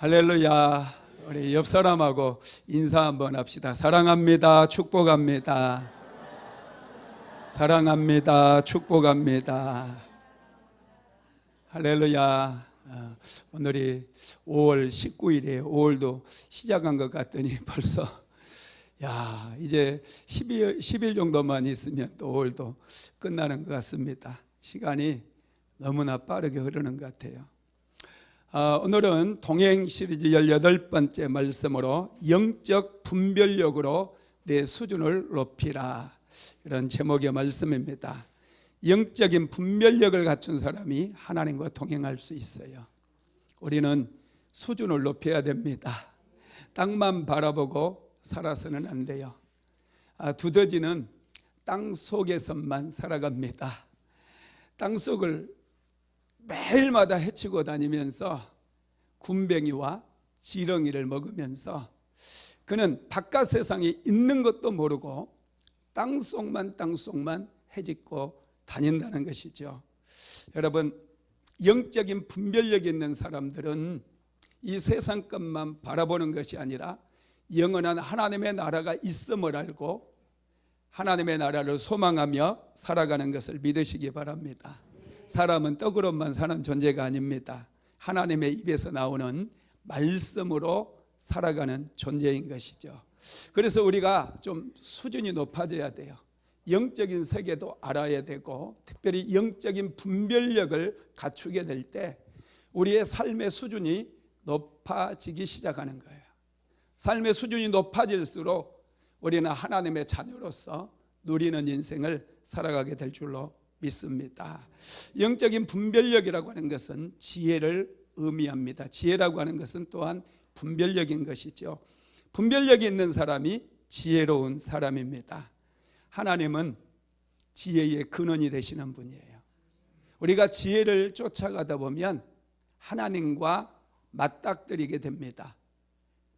할렐루야. 우리 옆 사람하고 인사 한번 합시다. 사랑합니다. 축복합니다. 사랑합니다. 축복합니다. 할렐루야. 오늘이 5월 19일이에요. 5월도 시작한 것 같더니 벌써 이제 10일 정도만 있으면 또 5월도 끝나는 것 같습니다. 시간이 너무나 빠르게 흐르는 것 같아요. 오늘은 동행 시리즈 18번째 말씀으로 영적 분별력으로 내 수준을 높이라, 이런 제목의 말씀입니다. 영적인 분별력을 갖춘 사람이 하나님과 동행할 수 있어요. 우리는 수준을 높여야 됩니다. 땅만 바라보고 살아서는 안 돼요. 두더지는 땅 속에서만 살아갑니다. 땅 속을 매일마다 헤치고 다니면서 군뱅이와 지렁이를 먹으면서 그는 바깥 세상에 있는 것도 모르고 땅속만 헤집고 다닌다는 것이죠. 여러분, 영적인 분별력이 있는 사람들은 이 세상 것만 바라보는 것이 아니라 영원한 하나님의 나라가 있음을 알고 하나님의 나라를 소망하며 살아가는 것을 믿으시기 바랍니다. 사람은 떡으로만 사는 존재가 아닙니다. 하나님의 입에서 나오는 말씀으로 살아가는 존재인 것이죠. 그래서 우리가 좀 수준이 높아져야 돼요. 영적인 세계도 알아야 되고, 특별히 영적인 분별력을 갖추게 될 때 우리의 삶의 수준이 높아지기 시작하는 거예요. 삶의 수준이 높아질수록 우리는 하나님의 자녀로서 누리는 인생을 살아가게 될 줄로 믿습니다. 영적인 분별력이라고 하는 것은 지혜를 의미합니다. 지혜라고 하는 것은 또한 분별력인 것이죠. 분별력이 있는 사람이 지혜로운 사람입니다. 하나님은 지혜의 근원이 되시는 분이에요. 우리가 지혜를 쫓아가다 보면 하나님과 맞닥뜨리게 됩니다.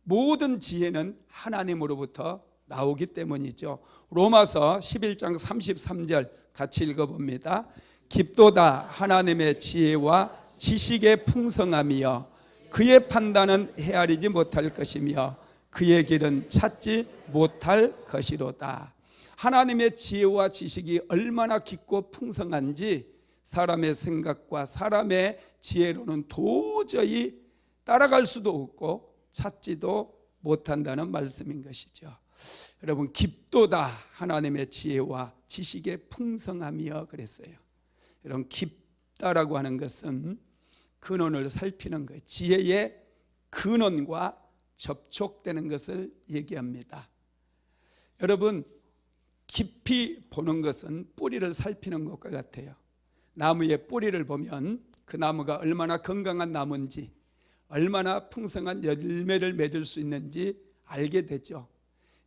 모든 지혜는 하나님으로부터 나오기 때문이죠. 로마서 11장 33절 같이 읽어봅니다. 깊도다 하나님의 지혜와 지식의 풍성함이여 그의 판단은 헤아리지 못할 것이며 그의 길은 찾지 못할 것이로다. 하나님의 지혜와 지식이 얼마나 깊고 풍성한지 사람의 생각과 사람의 지혜로는 도저히 따라갈 수도 없고 찾지도 못한다는 말씀인 것이죠. 여러분, 깊도다 하나님의 지혜와 지식의 풍성함이여 그랬어요. 여러분, 깊다라고 하는 것은 근원을 살피는 거예요. 지혜의 근원과 접촉되는 것을 얘기합니다. 여러분, 깊이 보는 것은 뿌리를 살피는 것과 같아요. 나무의 뿌리를 보면 그 나무가 얼마나 건강한 나무인지, 얼마나 풍성한 열매를 맺을 수 있는지 알게 되죠.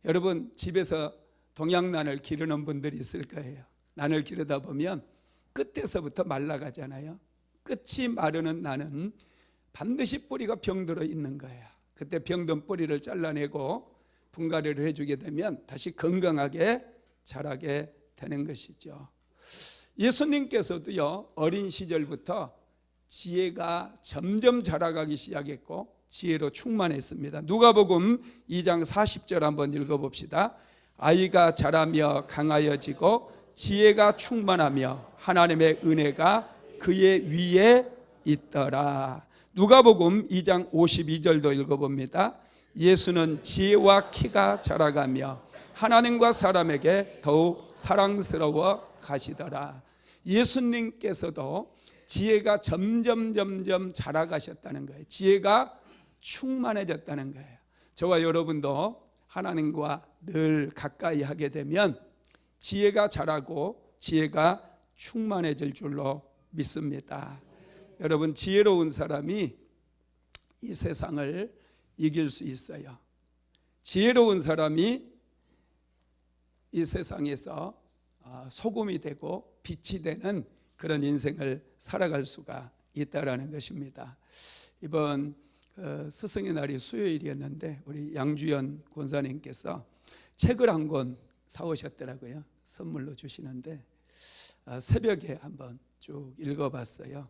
여러분, 집에서 동양난을 기르는 분들이 있을 거예요. 난을 기르다 보면 끝에서부터 말라가잖아요. 끝이 마르는 난은 반드시 뿌리가 병들어 있는 거예요. 그때 병든 뿌리를 잘라내고 분갈이를 해주게 되면 다시 건강하게 자라게 되는 것이죠. 예수님께서도요, 어린 시절부터 지혜가 점점 자라가기 시작했고 지혜로 충만했습니다. 누가복음 2장 40절 한번 읽어봅시다. 아이가 자라며 강하여지고 지혜가 충만하며 하나님의 은혜가 그의 위에 있더라. 누가복음 2장 52절도 읽어봅니다. 예수는 지혜와 키가 자라가며 하나님과 사람에게 더욱 사랑스러워 가시더라. 예수님께서도 지혜가 점점 자라가셨다는 거예요. 지혜가 충만해졌다는 거예요. 저와 여러분도 하나님과 늘 가까이 하게 되면 지혜가 자라고 지혜가 충만해질 줄로 믿습니다. 여러분, 지혜로운 사람이 이 세상을 이길 수 있어요. 지혜로운 사람이 이 세상에서 소금이 되고 빛이 되는 그런 인생을 살아갈 수가 있다라는 것입니다. 이번 스승의 날이 수요일이었는데 우리 양주연 권사님께서 책을 한 권 사오셨더라고요. 선물로 주시는데 새벽에 한번 쭉 읽어봤어요.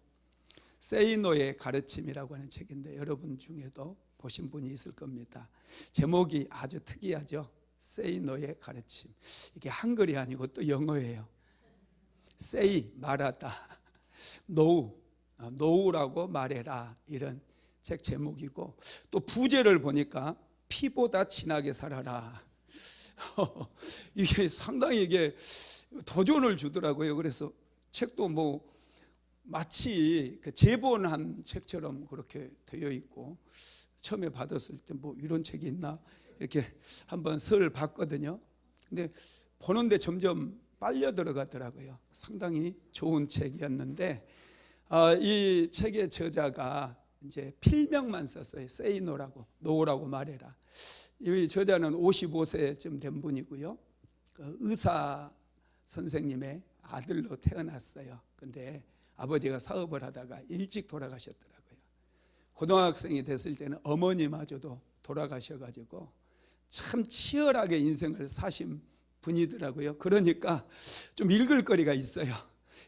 세이노의 가르침이라고 하는 책인데 여러분 중에도 보신 분이 있을 겁니다. 제목이 아주 특이하죠. 세이노의 가르침. 이게 한글이 아니고 또 영어예요. 세이 말하다, 노우라고 말해라, 이런 책 제목이고, 또 부제를 보니까 피보다 진하게 살아라. 이게 상당히 이게 도전을 주더라고요. 그래서 책도 뭐 마치 그 제본한 책처럼 그렇게 되어 있고, 처음에 받았을 때 뭐 이런 책이 있나 이렇게 한번 서를 봤거든요. 근데 보는데 점점 빨려 들어가더라고요. 상당히 좋은 책이었는데, 이 책의 저자가 이제 필명만 썼어요. Say no라고, no라고 말해라. 이 저자는 55세쯤 된 분이고요. 그 의사 선생님의 아들로 태어났어요. 근데 아버지가 사업을 하다가 일찍 돌아가셨더라고요. 고등학생이 됐을 때는 어머니마저도 돌아가셔가지고 참 치열하게 인생을 사신 분이더라고요. 그러니까 좀 읽을 거리가 있어요.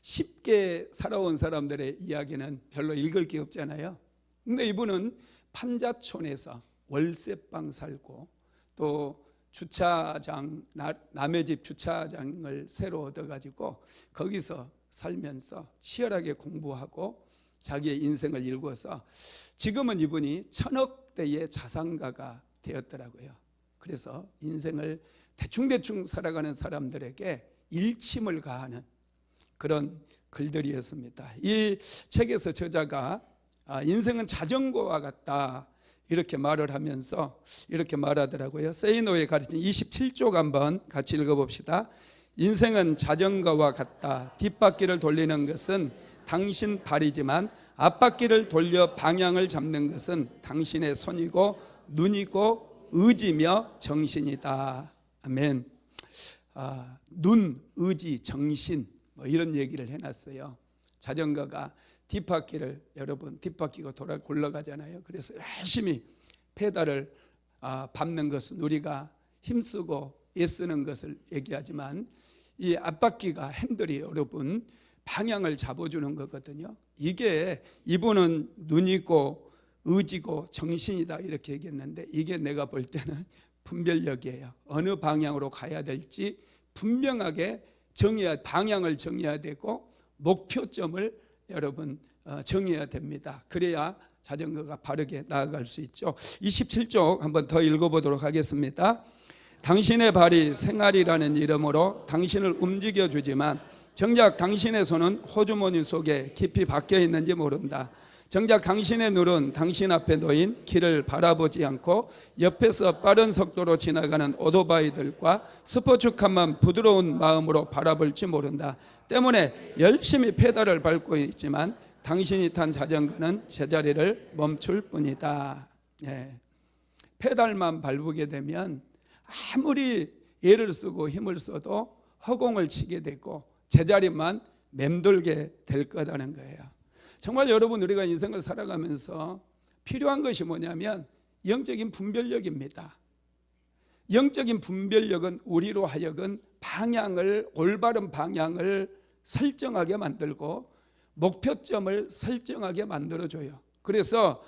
쉽게 살아온 사람들의 이야기는 별로 읽을 게 없잖아요. 근데 이분은 판자촌에서 월세방 살고, 또 주차장, 남의 집 주차장을 새로 얻어가지고 거기서 살면서 치열하게 공부하고 자기의 인생을 일궈서 지금은 이분이 1000억대의 자산가가 되었더라고요. 그래서 인생을 대충대충 살아가는 사람들에게 일침을 가하는 그런 글들이었습니다. 이 책에서 저자가 인생은 자전거와 같다 이렇게 말을 하면서 이렇게 말하더라고요. 세이노의 가르침 27쪽 한번 같이 읽어봅시다. 인생은 자전거와 같다. 뒷바퀴를 돌리는 것은 당신 발이지만 앞바퀴를 돌려 방향을 잡는 것은 당신의 손이고 눈이고 의지며 정신이다. 아멘. 눈, 의지, 정신 뭐 이런 얘기를 해놨어요. 자전거가 뒷바퀴를, 여러분 뒷바퀴가 굴러가잖아요. 그래서 열심히 페달을 밟는 것은 우리가 힘쓰고 애쓰는 것을 얘기하지만, 이 앞바퀴가 핸들이 여러분 방향을 잡아주는 거거든요. 이게 이분은 눈이고 의지고 정신이다 이렇게 얘기했는데, 이게 내가 볼 때는 분별력이에요. 어느 방향으로 가야 될지 분명하게 방향을 정해야 되고 목표점을 여러분 정해야 됩니다. 그래야 자전거가 바르게 나아갈 수 있죠. 27쪽 한번 더 읽어보도록 하겠습니다. 당신의 발이 생활이라는 이름으로 당신을 움직여주지만 정작 당신의 손은 호주머니 속에 깊이 박혀 있는지 모른다. 정작 당신의 눈은 당신 앞에 놓인 길을 바라보지 않고 옆에서 빠른 속도로 지나가는 오토바이들과 스포츠카만 부드러운 마음으로 바라볼지 모른다. 때문에 열심히 페달을 밟고 있지만 당신이 탄 자전거는 제자리를 멈출 뿐이다. 페달만 밟게 되면 아무리 애를 쓰고 힘을 써도 허공을 치게 되고 제자리만 맴돌게 될 거라는 거예요. 정말 여러분, 우리가 인생을 살아가면서 필요한 것이 뭐냐면 영적인 분별력입니다. 영적인 분별력은 우리로 하여금 올바른 방향을 설정하게 만들고 목표점을 설정하게 만들어줘요. 그래서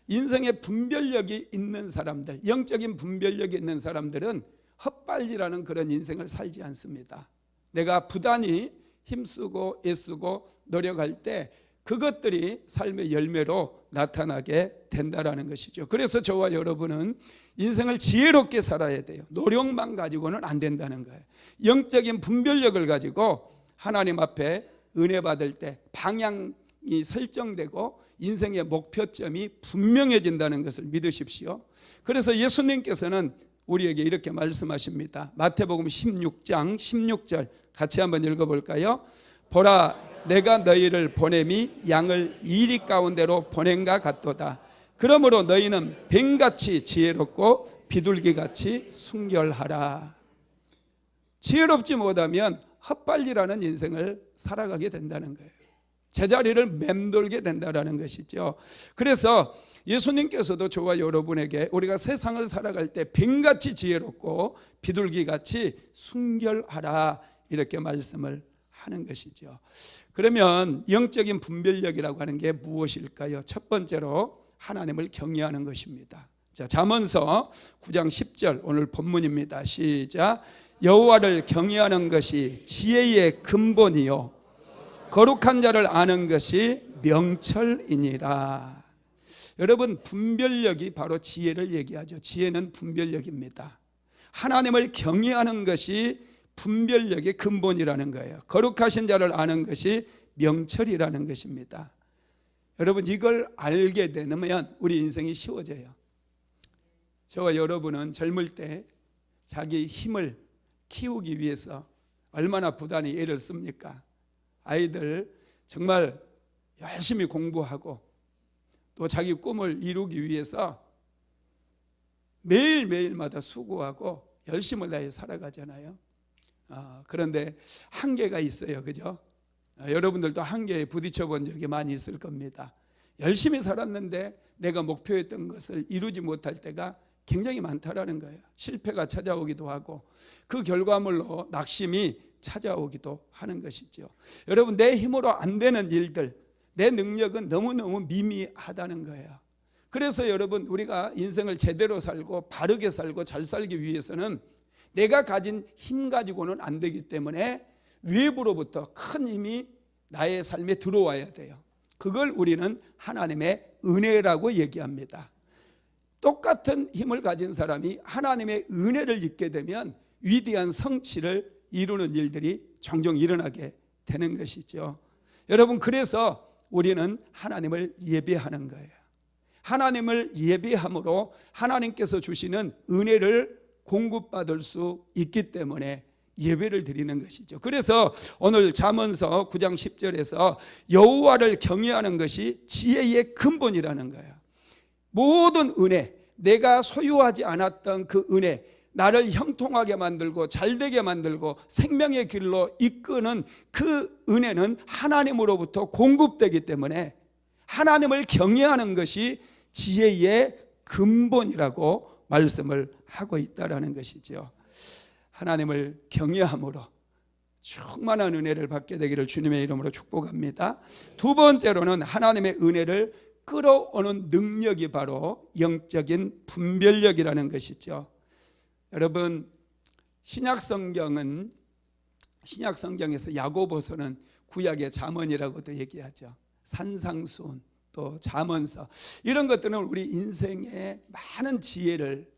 인생의 분별력이 있는 사람들, 영적인 분별력이 있는 사람들은 헛발질하는 그런 인생을 살지 않습니다. 내가 부단히 힘쓰고 애쓰고 노력할 때 그것들이 삶의 열매로 나타나게 된다는 것이죠. 그래서 저와 여러분은 인생을 지혜롭게 살아야 돼요. 노력만 가지고는 안 된다는 거예요. 영적인 분별력을 가지고 하나님 앞에 은혜 받을 때 방향이 설정되고 인생의 목표점이 분명해진다는 것을 믿으십시오. 그래서 예수님께서는 우리에게 이렇게 말씀하십니다. 마태복음 16장 16절 같이 한번 읽어볼까요? 보라, 내가 너희를 보냄이 양을 이리 가운데로 보낸가 같도다. 그러므로 너희는 뱀같이 지혜롭고 비둘기같이 순결하라. 지혜롭지 못하면 헛발질하는 인생을 살아가게 된다는 거예요. 제자리를 맴돌게 된다는 것이죠. 그래서 예수님께서도 저와 여러분에게 우리가 세상을 살아갈 때 뱀같이 지혜롭고 비둘기같이 순결하라 이렇게 말씀을 하는 것이죠. 그러면 영적인 분별력이라고 하는 게 무엇일까요? 첫 번째로 하나님을 경외하는 것입니다. 자, 잠언서 9장 10절 오늘 본문입니다. 시작. 여호와를 경외하는 것이 지혜의 근본이요 거룩한 자를 아는 것이 명철이니라. 여러분, 분별력이 바로 지혜를 얘기하죠. 지혜는 분별력입니다. 하나님을 경외하는 것이 분별력의 근본이라는 거예요. 거룩하신 자를 아는 것이 명철이라는 것입니다. 여러분, 이걸 알게 되면 우리 인생이 쉬워져요. 저와 여러분은 젊을 때 자기 힘을 키우기 위해서 얼마나 부단히 애를 씁니까? 아이들 정말 열심히 공부하고 또 자기 꿈을 이루기 위해서 매일매일마다 수고하고 열심을 다해 살아가잖아요. 그런데 한계가 있어요. 그죠? 여러분들도 한계에 부딪혀 본 적이 많이 있을 겁니다. 열심히 살았는데 내가 목표했던 것을 이루지 못할 때가 굉장히 많다라는 거예요. 실패가 찾아오기도 하고 그 결과물로 낙심이 찾아오기도 하는 것이죠. 여러분, 내 힘으로 안 되는 일들, 내 능력은 너무너무 미미하다는 거예요. 그래서 여러분, 우리가 인생을 제대로 살고 바르게 살고 잘 살기 위해서는 내가 가진 힘 가지고는 안 되기 때문에 외부로부터 큰 힘이 나의 삶에 들어와야 돼요. 그걸 우리는 하나님의 은혜라고 얘기합니다. 똑같은 힘을 가진 사람이 하나님의 은혜를 입게 되면 위대한 성취를 이루는 일들이 종종 일어나게 되는 것이죠. 여러분, 그래서 우리는 하나님을 예배하는 거예요. 하나님을 예배함으로 하나님께서 주시는 은혜를 공급받을 수 있기 때문에 예배를 드리는 것이죠. 그래서 오늘 잠언서 9장 10절에서 여호와를 경외하는 것이 지혜의 근본이라는 거예요. 모든 은혜, 내가 소유하지 않았던 그 은혜, 나를 형통하게 만들고 잘되게 만들고 생명의 길로 이끄는 그 은혜는 하나님으로부터 공급되기 때문에 하나님을 경외하는 것이 지혜의 근본이라고 말씀을 하고 있다는 것이죠. 하나님을 경외함으로 충만한 은혜를 받게 되기를 주님의 이름으로 축복합니다. 두 번째로는 하나님의 은혜를 끌어오는 능력이 바로 영적인 분별력이라는 것이죠. 여러분, 신약성경에서 야고보서는 구약의 잠언이라고도 얘기하죠. 산상수훈, 또 잠언서, 이런 것들은 우리 인생에 많은 지혜를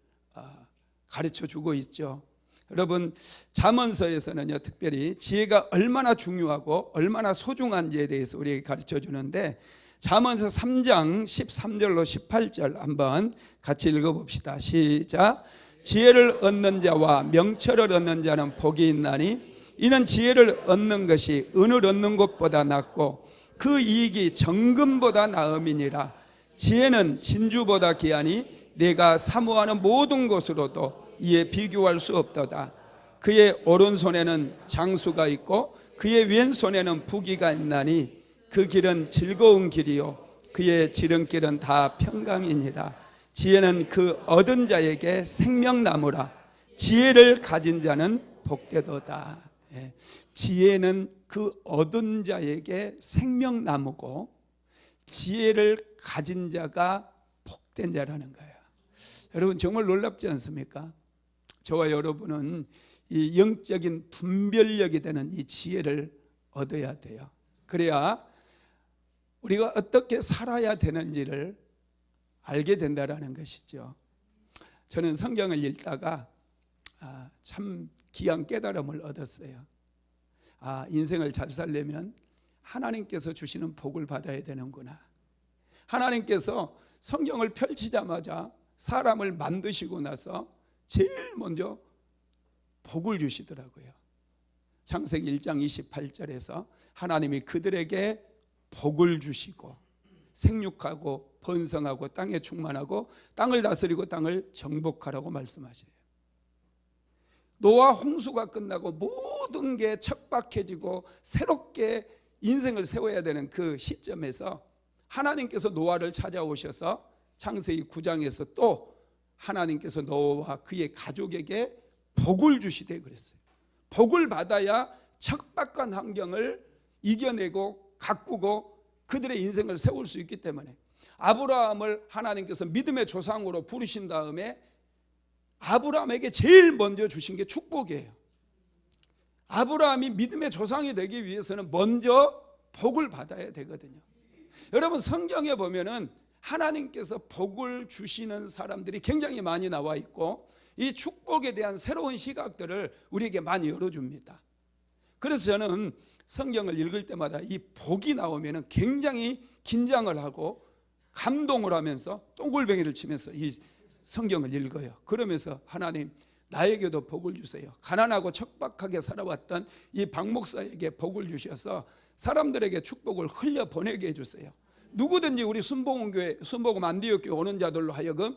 가르쳐주고 있죠. 여러분, 잠언서에서는요, 특별히 지혜가 얼마나 중요하고 얼마나 소중한지에 대해서 우리에게 가르쳐주는데, 잠언서 3장 13절로 18절 한번 같이 읽어봅시다. 시작. 지혜를 얻는 자와 명철을 얻는 자는 복이 있나니 이는 지혜를 얻는 것이 은을 얻는 것보다 낫고 그 이익이 정금보다 나음이니라. 지혜는 진주보다 귀하니 내가 사모하는 모든 것으로도 이에 비교할 수 없도다. 그의 오른손에는 장수가 있고 그의 왼손에는 부귀가 있나니 그 길은 즐거운 길이요 그의 지름길은 다 평강이니라. 지혜는 그 얻은 자에게 생명나무라. 지혜를 가진 자는 복되도다. 지혜는 그 얻은 자에게 생명나무고 지혜를 가진 자가 복된 자라는 거예요. 여러분, 정말 놀랍지 않습니까? 저와 여러분은 이 영적인 분별력이 되는 이 지혜를 얻어야 돼요. 그래야 우리가 어떻게 살아야 되는지를 알게 된다는 것이죠. 저는 성경을 읽다가 참 귀한 깨달음을 얻었어요. 인생을 잘 살려면 하나님께서 주시는 복을 받아야 되는구나. 하나님께서 성경을 펼치자마자 사람을 만드시고 나서 제일 먼저 복을 주시더라고요. 창세기 1장 28절에서 하나님이 그들에게 복을 주시고 생육하고 번성하고 땅에 충만하고 땅을 다스리고 땅을 정복하라고 말씀하셔요. 노아 홍수가 끝나고 모든 게 척박해지고 새롭게 인생을 세워야 되는 그 시점에서 하나님께서 노아를 찾아오셔서 창세기 9장에서 또 하나님께서 노아와 그의 가족에게 복을 주시되 그랬어요. 복을 받아야 척박한 환경을 이겨내고 가꾸고 그들의 인생을 세울 수 있기 때문에 아브라함을 하나님께서 믿음의 조상으로 부르신 다음에 아브라함에게 제일 먼저 주신 게 축복이에요. 아브라함이 믿음의 조상이 되기 위해서는 먼저 복을 받아야 되거든요. 여러분, 성경에 보면은 하나님께서 복을 주시는 사람들이 굉장히 많이 나와 있고 이 축복에 대한 새로운 시각들을 우리에게 많이 열어줍니다. 그래서 저는 성경을 읽을 때마다 이 복이 나오면은 굉장히 긴장을 하고 감동을 하면서 똥골뱅이를 치면서 이 성경을 읽어요. 그러면서 하나님, 나에게도 복을 주세요. 가난하고 척박하게 살아왔던 이 박 목사에게 복을 주셔서 사람들에게 축복을 흘려보내게 해주세요. 누구든지 우리 순복음교회, 순복음 안디옥교회 오는 자들로 하여금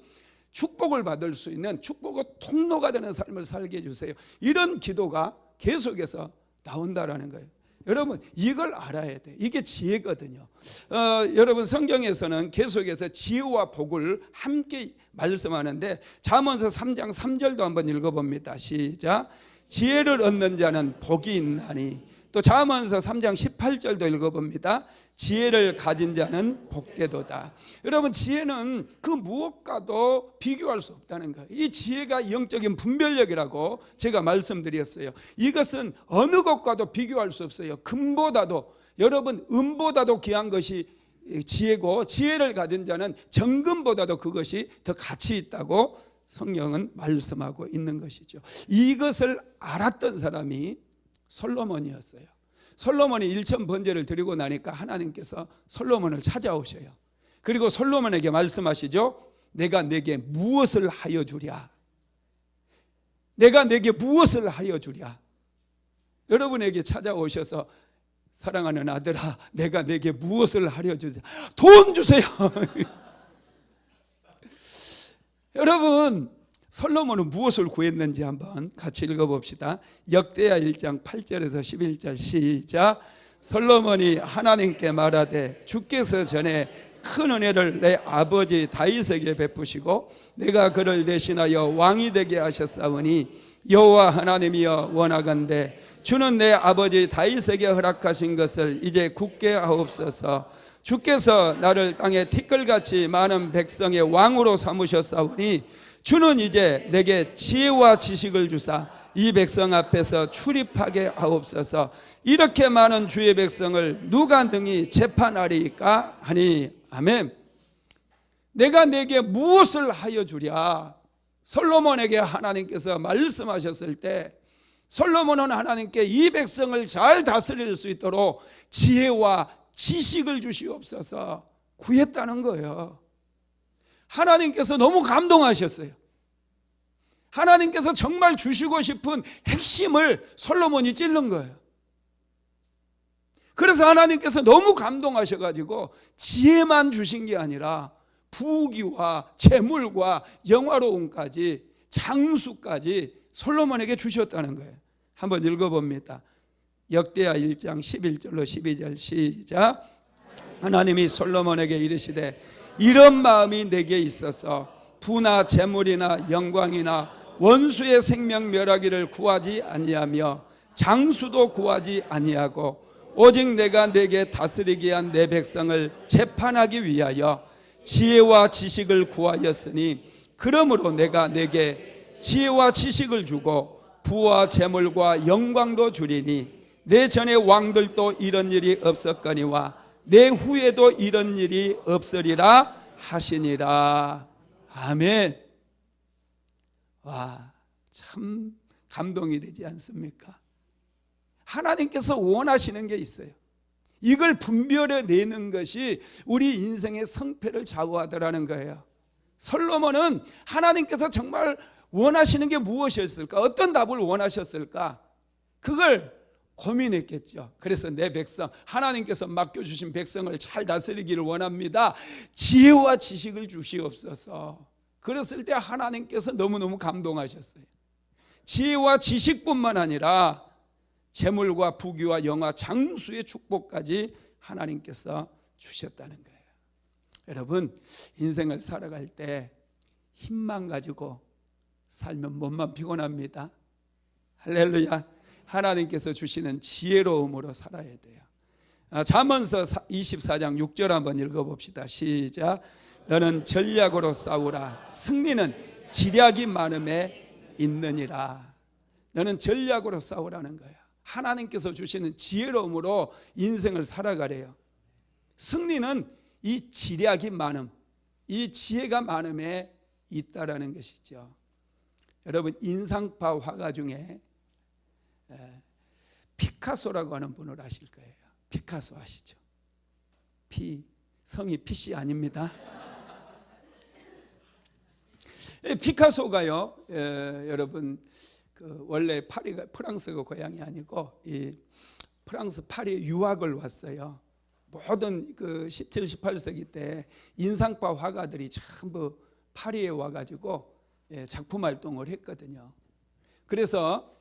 축복을 받을 수 있는 축복의 통로가 되는 삶을 살게 해주세요. 이런 기도가 계속해서 나온다라는 거예요. 여러분, 이걸 알아야 돼. 이게 지혜거든요. 여러분, 성경에서는 계속해서 지혜와 복을 함께 말씀하는데 잠언서 3장 3절도 한번 읽어봅니다. 시작. 지혜를 얻는 자는 복이 있나니. 또 잠언서 3장 18절도 읽어봅니다. 지혜를 가진 자는 복되도다. 여러분, 지혜는 그 무엇과도 비교할 수 없다는 거예요. 이 지혜가 영적인 분별력이라고 제가 말씀드렸어요. 이것은 어느 것과도 비교할 수 없어요. 금보다도, 여러분, 은보다도 귀한 것이 지혜고, 지혜를 가진 자는 정금보다도 그것이 더 가치 있다고 성경은 말씀하고 있는 것이죠. 이것을 알았던 사람이 솔로몬이었어요. 솔로몬이 1천 번제를 드리고 나니까 하나님께서 솔로몬을 찾아오셔요. 그리고 솔로몬에게 말씀하시죠. 내가 내게 무엇을 하여 주랴? 내가 내게 무엇을 하여 주랴? 여러분에게 찾아오셔서 사랑하는 아들아, 내가 내게 무엇을 하여 주랴? 돈 주세요. 여러분, 솔로몬은 무엇을 구했는지 한번 같이 읽어봅시다. 역대하 1장 8절에서 11절 시작. 솔로몬이 하나님께 말하되 주께서 전에 큰 은혜를 내 아버지 다윗에게 베푸시고 내가 그를 대신하여 왕이 되게 하셨사오니 여호와 하나님이여 원하건대 주는 내 아버지 다윗에게 허락하신 것을 이제 굳게 하옵소서. 주께서 나를 땅에 티끌같이 많은 백성의 왕으로 삼으셨사오니 주는 이제 내게 지혜와 지식을 주사 이 백성 앞에서 출입하게 하옵소서. 이렇게 많은 주의 백성을 누가 능히 재판하리까 하니. 아멘. 내가 내게 무엇을 하여 주랴? 솔로몬에게 하나님께서 말씀하셨을 때 솔로몬은 하나님께 이 백성을 잘 다스릴 수 있도록 지혜와 지식을 주시옵소서 구했다는 거예요. 하나님께서 너무 감동하셨어요. 하나님께서 정말 주시고 싶은 핵심을 솔로몬이 찔른 거예요. 그래서 하나님께서 너무 감동하셔가지고 지혜만 주신 게 아니라 부귀와 재물과 영화로움까지 장수까지 솔로몬에게 주셨다는 거예요. 한번 읽어봅니다. 역대하 1장 11절로 12절 시작. 하나님이 솔로몬에게 이르시되 이런 마음이 내게 있어서 부나 재물이나 영광이나 원수의 생명 멸하기를 구하지 아니하며 장수도 구하지 아니하고 오직 내가 내게 다스리게 한 내 백성을 재판하기 위하여 지혜와 지식을 구하였으니 그러므로 내가 내게 지혜와 지식을 주고 부와 재물과 영광도 주리니 내 전에 왕들도 이런 일이 없었거니와 내 후에도 이런 일이 없으리라 하시니라. 아멘. 와, 참 감동이 되지 않습니까? 하나님께서 원하시는 게 있어요. 이걸 분별해내는 것이 우리 인생의 성패를 좌우하더라는 거예요. 솔로몬은 하나님께서 정말 원하시는 게 무엇이었을까? 어떤 답을 원하셨을까? 그걸 고민했겠죠. 그래서 내 백성, 하나님께서 맡겨주신 백성을 잘 다스리기를 원합니다. 지혜와 지식을 주시옵소서. 그랬을 때 하나님께서 너무너무 감동하셨어요. 지혜와 지식뿐만 아니라 재물과 부귀와 영화 장수의 축복까지 하나님께서 주셨다는 거예요. 여러분, 인생을 살아갈 때 힘만 가지고 살면 몸만 피곤합니다. 할렐루야. 하나님께서 주시는 지혜로움으로 살아야 돼요. 잠언서 24장 6절 한번 읽어봅시다. 시작. 너는 전략으로 싸우라. 승리는 지략이 많음에 있느니라. 너는 전략으로 싸우라는 거야. 하나님께서 주시는 지혜로움으로 인생을 살아가래요. 승리는 이 지략이 많음, 이 지혜가 많음에 있다라는 것이죠. 여러분, 인상파 화가 중에 피카소라고 하는 분을 아실 거예요. 피카소 아시죠? 성이 PC 아닙니다. 피카소가요, 여러분, 원래 파리가 프랑스가 고향이 아니고 이 프랑스 파리에 유학을 왔어요. 모든 그 17, 18세기 때 인상파 화가들이 전부 파리에 와가지고 작품 활동을 했거든요. 그래서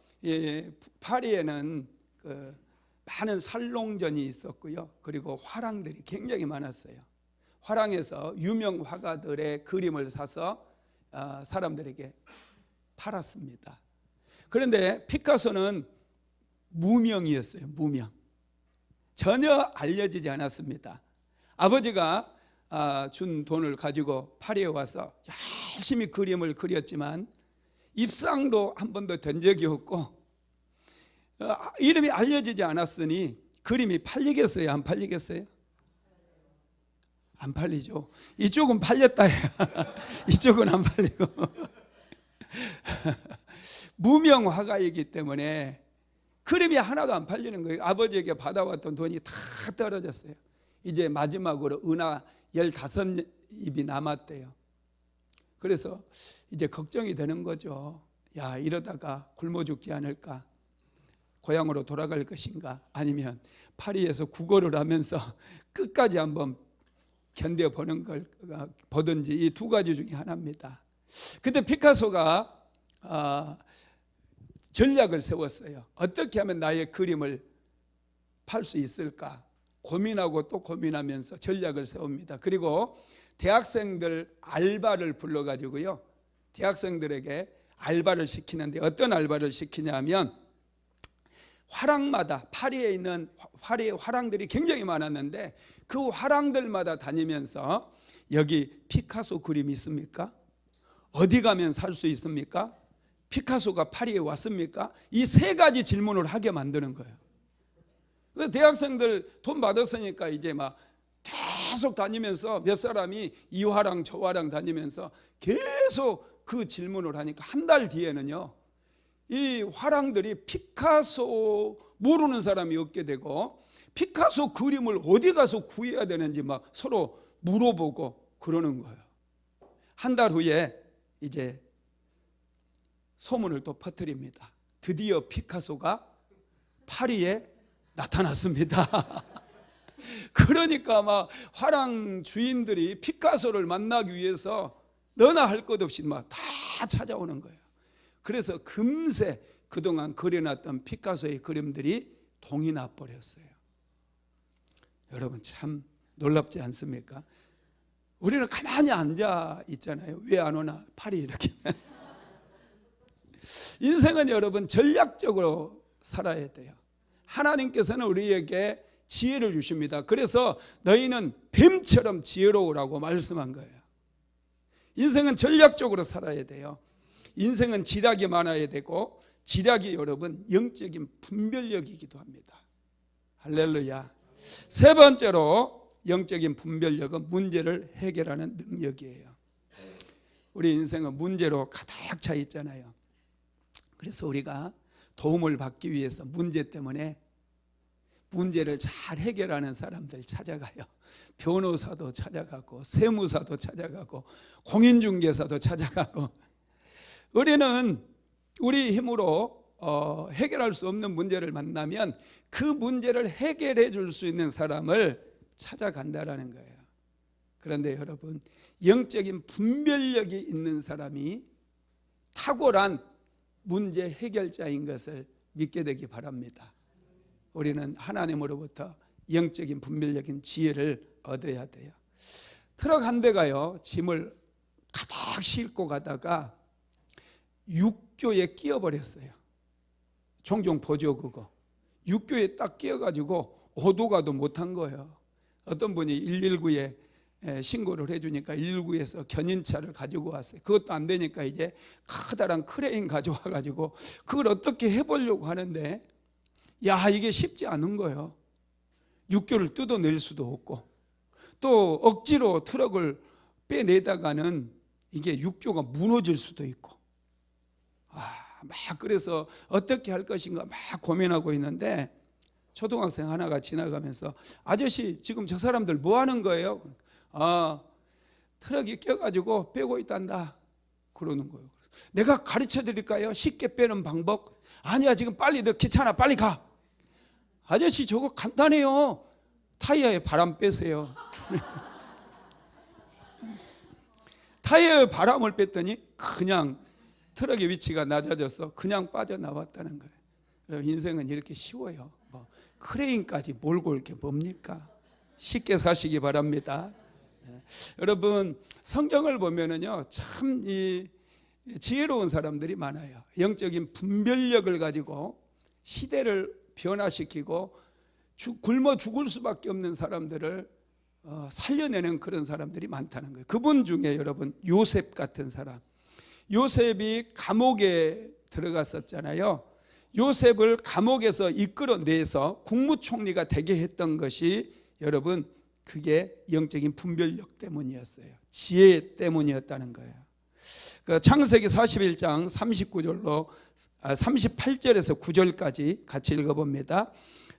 파리에는 그 많은 살롱전이 있었고요. 그리고 화랑들이 굉장히 많았어요. 화랑에서 유명 화가들의 그림을 사서 사람들에게 팔았습니다. 그런데 피카소는 무명이었어요. 무명. 전혀 알려지지 않았습니다. 아버지가 준 돈을 가지고 파리에 와서 열심히 그림을 그렸지만 입상도 한 번도 된 적이 없고 이름이 알려지지 않았으니 그림이 팔리겠어요? 안 팔리겠어요? 안 팔리죠. 이쪽은 팔렸다 해요. 이쪽은 안 팔리고. 무명 화가이기 때문에 그림이 하나도 안 팔리는 거예요. 아버지에게 받아왔던 돈이 다 떨어졌어요. 이제 마지막으로 은하 15입이 남았대요. 그래서 이제 걱정이 되는 거죠. 야, 이러다가 굶어 죽지 않을까? 고향으로 돌아갈 것인가? 아니면 파리에서 국어를 하면서 끝까지 한번 견뎌보는 걸 보든지, 이 두 가지 중에 하나입니다. 그때 피카소가 전략을 세웠어요. 어떻게 하면 나의 그림을 팔 수 있을까? 고민하고 또 고민하면서 전략을 세웁니다. 그리고 대학생들 알바를 불러가지고요, 대학생들에게 알바를 시키는데 어떤 알바를 시키냐면, 화랑마다, 파리에 있는 화랑들이 굉장히 많았는데 그 화랑들마다 다니면서 여기 피카소 그림이 있습니까? 어디 가면 살 수 있습니까? 피카소가 파리에 왔습니까? 이 세 가지 질문을 하게 만드는 거예요. 그래서 대학생들 돈 받았으니까 이제 막 계속 다니면서 몇 사람이 이 화랑 저 화랑 다니면서 계속 그 질문을 하니까 한 달 뒤에는요, 이 화랑들이 피카소 모르는 사람이 없게 되고 피카소 그림을 어디 가서 구해야 되는지 막 서로 물어보고 그러는 거예요. 한 달 후에 이제 소문을 또 퍼뜨립니다. 드디어 피카소가 파리에 나타났습니다. 그러니까 막 화랑 주인들이 피카소를 만나기 위해서 너나 할 것 없이 막 다 찾아오는 거예요. 그래서 금세 그동안 그려놨던 피카소의 그림들이 동이 나버렸어요. 여러분, 참 놀랍지 않습니까? 우리는 가만히 앉아 있잖아요. 왜 안 오나? 팔이 이렇게. 인생은 여러분 전략적으로 살아야 돼요. 하나님께서는 우리에게 지혜를 주십니다. 그래서 너희는 뱀처럼 지혜로우라고 말씀한 거예요. 인생은 전략적으로 살아야 돼요. 인생은 지략이 많아야 되고, 지략이 여러분 영적인 분별력이기도 합니다. 할렐루야. 세 번째로 영적인 분별력은 문제를 해결하는 능력이에요. 우리 인생은 문제로 가득 차 있잖아요. 그래서 우리가 도움을 받기 위해서 문제 때문에 문제를 잘 해결하는 사람들 찾아가요. 변호사도 찾아가고 세무사도 찾아가고 공인중개사도 찾아가고. 우리는 우리 힘으로 해결할 수 없는 문제를 만나면 그 문제를 해결해 줄 수 있는 사람을 찾아간다라는 거예요. 그런데 여러분, 영적인 분별력이 있는 사람이 탁월한 문제 해결자인 것을 믿게 되기 바랍니다. 우리는 하나님으로부터 영적인 분별력인 지혜를 얻어야 돼요. 트럭 한 대가요, 짐을 가득 싣고 가다가 육교에 끼어버렸어요. 종종 보죠. 그거 육교에 딱 끼어가지고 오도가도 못한 거예요. 어떤 분이 119에 신고를 해주니까 119에서 견인차를 가지고 왔어요. 그것도 안 되니까 이제 커다란 크레인 가져와가지고 그걸 어떻게 해보려고 하는데, 야, 이게 쉽지 않은 거예요. 육교를 뜯어낼 수도 없고, 또 억지로 트럭을 빼내다가는 이게 육교가 무너질 수도 있고, 막 그래서 어떻게 할 것인가 막 고민하고 있는데, 초등학생 하나가 지나가면서 아저씨 지금 저 사람들 뭐 하는 거예요? 트럭이 껴가지고 빼고 있단다 그러는 거예요. 내가 가르쳐 드릴까요? 쉽게 빼는 방법? 아니야, 지금 빨리, 너 귀찮아, 빨리 가. 아저씨 저거 간단해요. 타이어에 바람 빼세요. 타이어에 바람을 뺐더니 그냥 트럭의 위치가 낮아져서 그냥 빠져나왔다는 거예요. 인생은 이렇게 쉬워요. 크레인까지 몰고 올 게 뭡니까? 쉽게 사시기 바랍니다. 여러분, 성경을 보면은요, 참 지혜로운 사람들이 많아요. 영적인 분별력을 가지고 시대를 변화시키고 굶어 죽을 수밖에 없는 사람들을 살려내는 그런 사람들이 많다는 거예요. 그분 중에 여러분, 요셉 같은 사람, 요셉이 감옥에 들어갔었잖아요. 요셉을 감옥에서 이끌어내서 국무총리가 되게 했던 것이 여러분, 그게 영적인 분별력 때문이었어요. 지혜 때문이었다는 거예요. 창세기 41장 38절에서 9절까지 같이 읽어봅니다.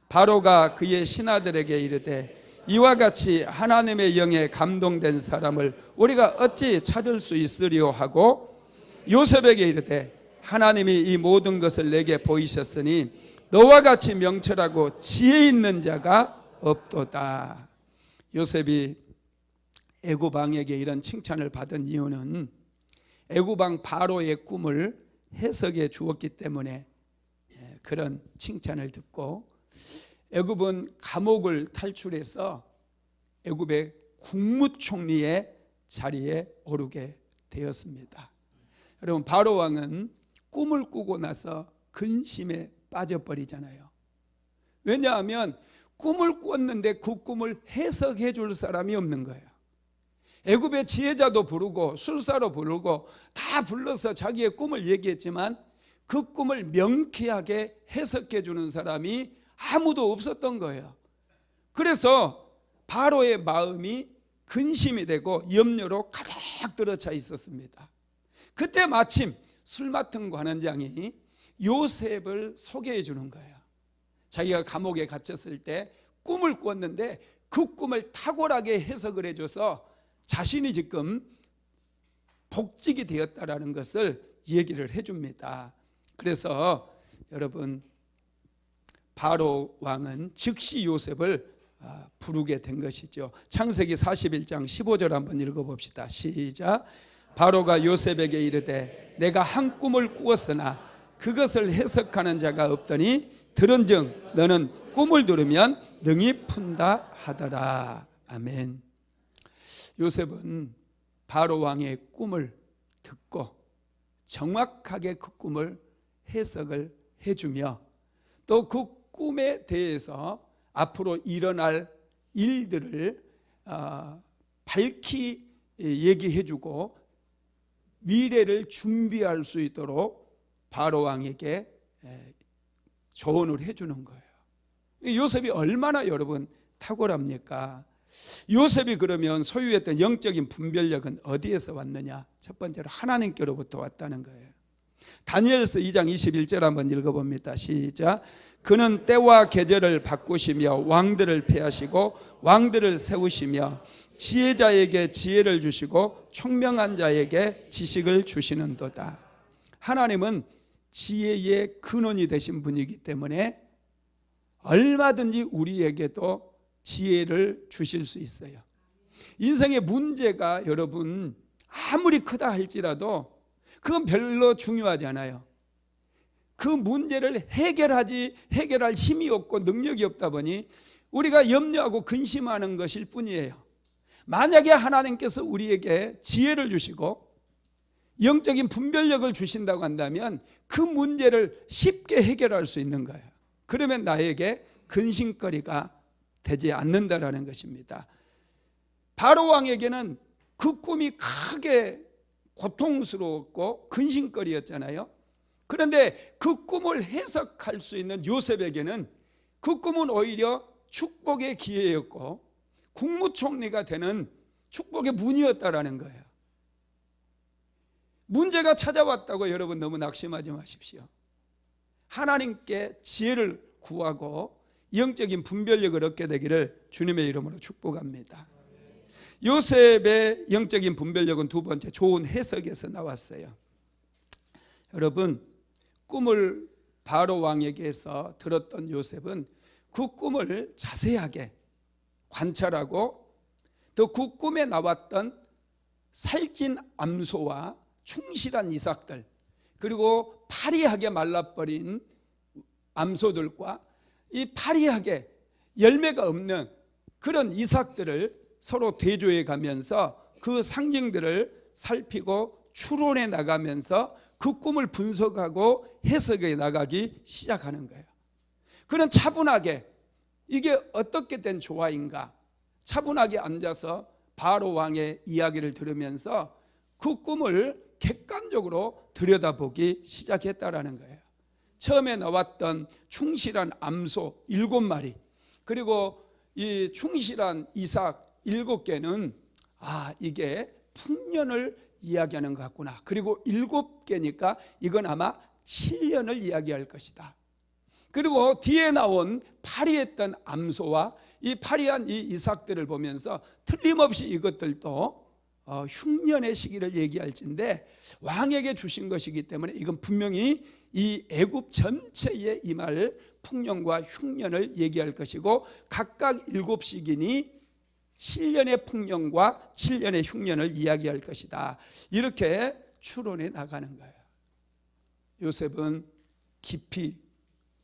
바로가 그의 신하들에게 이르되 이와 같이 하나님의 영에 감동된 사람을 우리가 어찌 찾을 수 있으리요 하고 요셉에게 이르되 하나님이 이 모든 것을 내게 보이셨으니 너와 같이 명철하고 지혜 있는 자가 없도다. 요셉이 애굽 왕에게 이런 칭찬을 받은 이유는 애굽 왕 바로의 꿈을 해석해 주었기 때문에 그런 칭찬을 듣고, 애굽은 감옥을 탈출해서 애굽의 국무총리의 자리에 오르게 되었습니다. 여러분, 바로 왕은 꿈을 꾸고 나서 근심에 빠져버리잖아요. 왜냐하면 꿈을 꿨는데 그 꿈을 해석해 줄 사람이 없는 거예요. 애굽의 지혜자도 부르고 술사로 부르고 다 불러서 자기의 꿈을 얘기했지만 그 꿈을 명쾌하게 해석해 주는 사람이 아무도 없었던 거예요. 그래서 바로의 마음이 근심이 되고 염려로 가득 들어차 있었습니다. 그때 마침 술 맡은 관원장이 요셉을 소개해 주는 거예요. 자기가 감옥에 갇혔을 때 꿈을 꿨는데 그 꿈을 탁월하게 해석을 해줘서 자신이 지금 복직이 되었다라는 것을 얘기를 해줍니다. 그래서 여러분, 바로 왕은 즉시 요셉을 부르게 된 것이죠. 창세기 41장 15절 한번 읽어봅시다. 시작. 바로가 요셉에게 이르되 내가 한 꿈을 꾸었으나 그것을 해석하는 자가 없더니 들은즉 너는 꿈을 들으면 능히 푼다 하더라. 아멘. 요셉은 바로 왕의 꿈을 듣고 정확하게 그 꿈을 해석을 해주며 또 그 꿈에 대해서 앞으로 일어날 일들을 밝히 얘기해주고 미래를 준비할 수 있도록 바로 왕에게 조언을 해주는 거예요. 요셉이 얼마나 여러분 탁월합니까? 요셉이 그러면 소유했던 영적인 분별력은 어디에서 왔느냐? 첫 번째로 하나님께로부터 왔다는 거예요. 다니엘서 2장 21절 한번 읽어봅니다. 시작. 그는 때와 계절을 바꾸시며 왕들을 폐하시고 왕들을 세우시며 지혜자에게 지혜를 주시고 총명한 자에게 지식을 주시는도다. 하나님은 지혜의 근원이 되신 분이기 때문에 얼마든지 우리에게도 지혜를 주실 수 있어요. 인생의 문제가 여러분 아무리 크다 할지라도 그건 별로 중요하지 않아요. 그 문제를 해결할 힘이 없고 능력이 없다 보니 우리가 염려하고 근심하는 것일 뿐이에요. 만약에 하나님께서 우리에게 지혜를 주시고 영적인 분별력을 주신다고 한다면 그 문제를 쉽게 해결할 수 있는 거예요. 그러면 나에게 근심거리가 되지 않는다라는 것입니다. 바로 왕에게는 그 꿈이 크게 고통스러웠고 근심거리였잖아요. 그런데 그 꿈을 해석할 수 있는 요셉에게는 그 꿈은 오히려 축복의 기회였고 국무총리가 되는 축복의 문이었다라는 거예요. 문제가 찾아왔다고 여러분 너무 낙심하지 마십시오. 하나님께 지혜를 구하고 영적인 분별력을 얻게 되기를 주님의 이름으로 축복합니다. 요셉의 영적인 분별력은 두 번째, 좋은 해석에서 나왔어요. 여러분, 꿈을 바로 왕에게서 들었던 요셉은 그 꿈을 자세하게 관찰하고 또 그 꿈에 나왔던 살찐 암소와 충실한 이삭들, 그리고 파리하게 말라버린 암소들과 이 파리하게 열매가 없는 그런 이삭들을 서로 대조해 가면서 그 상징들을 살피고 추론해 나가면서 그 꿈을 분석하고 해석해 나가기 시작하는 거예요. 그는 차분하게 이게 어떻게 된 조화인가 차분하게 앉아서 바로 왕의 이야기를 들으면서 그 꿈을 객관적으로 들여다보기 시작했다라는 거예요. 처음에 나왔던 충실한 암소 7마리, 그리고 이 충실한 이삭 7개는 이게 풍년을 이야기하는 것 같구나. 그리고 7개니까 이건 아마 7년을 이야기할 것이다. 그리고 뒤에 나온 파리했던 암소와 이 파리한 이 이삭들을 보면서 틀림없이 이것들도 흉년의 시기를 얘기할진데 왕에게 주신 것이기 때문에 이건 분명히 이 애굽 전체에 임할 풍년과 흉년을 얘기할 것이고 각각 7시기니 7년의 풍년과 7년의 흉년을 이야기할 것이다. 이렇게 추론해 나가는 거예요. 요셉은 깊이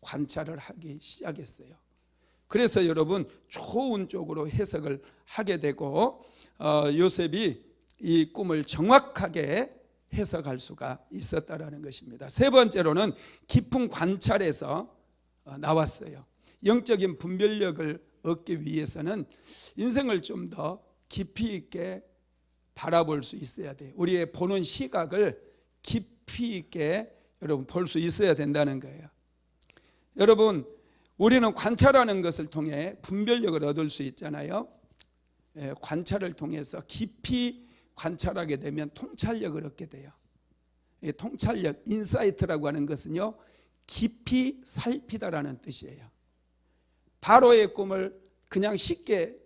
관찰을 하기 시작했어요. 그래서 여러분 좋은 쪽으로 해석을 하게 되고 요셉이 이 꿈을 정확하게 해석할 수가 있었다라는 것입니다. 세 번째로는 깊은 관찰에서 나왔어요. 영적인 분별력을 얻기 위해서는 인생을 좀 더 깊이 있게 바라볼 수 있어야 돼요. 우리의 보는 시각을 깊이 있게 여러분 볼 수 있어야 된다는 거예요. 여러분, 우리는 관찰하는 것을 통해 분별력을 얻을 수 있잖아요. 관찰을 통해서 깊이 관찰하게 되면 통찰력을 얻게 돼요. 통찰력, 인사이트라고 하는 것은요, 깊이 살피다라는 뜻이에요. 바로의 꿈을 그냥 쉽게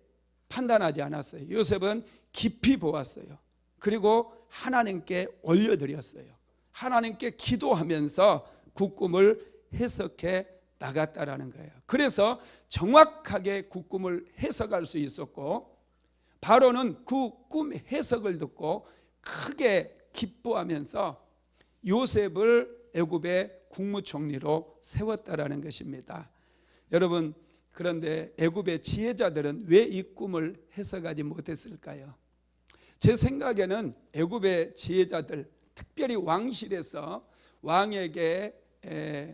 판단하지 않았어요. 요셉은 깊이 보았어요. 그리고 하나님께 올려드렸어요. 하나님께 기도하면서 그 꿈을 해석해 나갔다라는 거예요. 그래서 정확하게 그 꿈을 해석할 수 있었고, 바로는 그 꿈 해석을 듣고 크게 기뻐하면서 요셉을 애굽의 국무총리로 세웠다라는 것입니다. 여러분, 그런데 애굽의 지혜자들은 왜 이 꿈을 해석하지 못했을까요? 제 생각에는 애굽의 지혜자들, 특별히 왕실에서 왕에게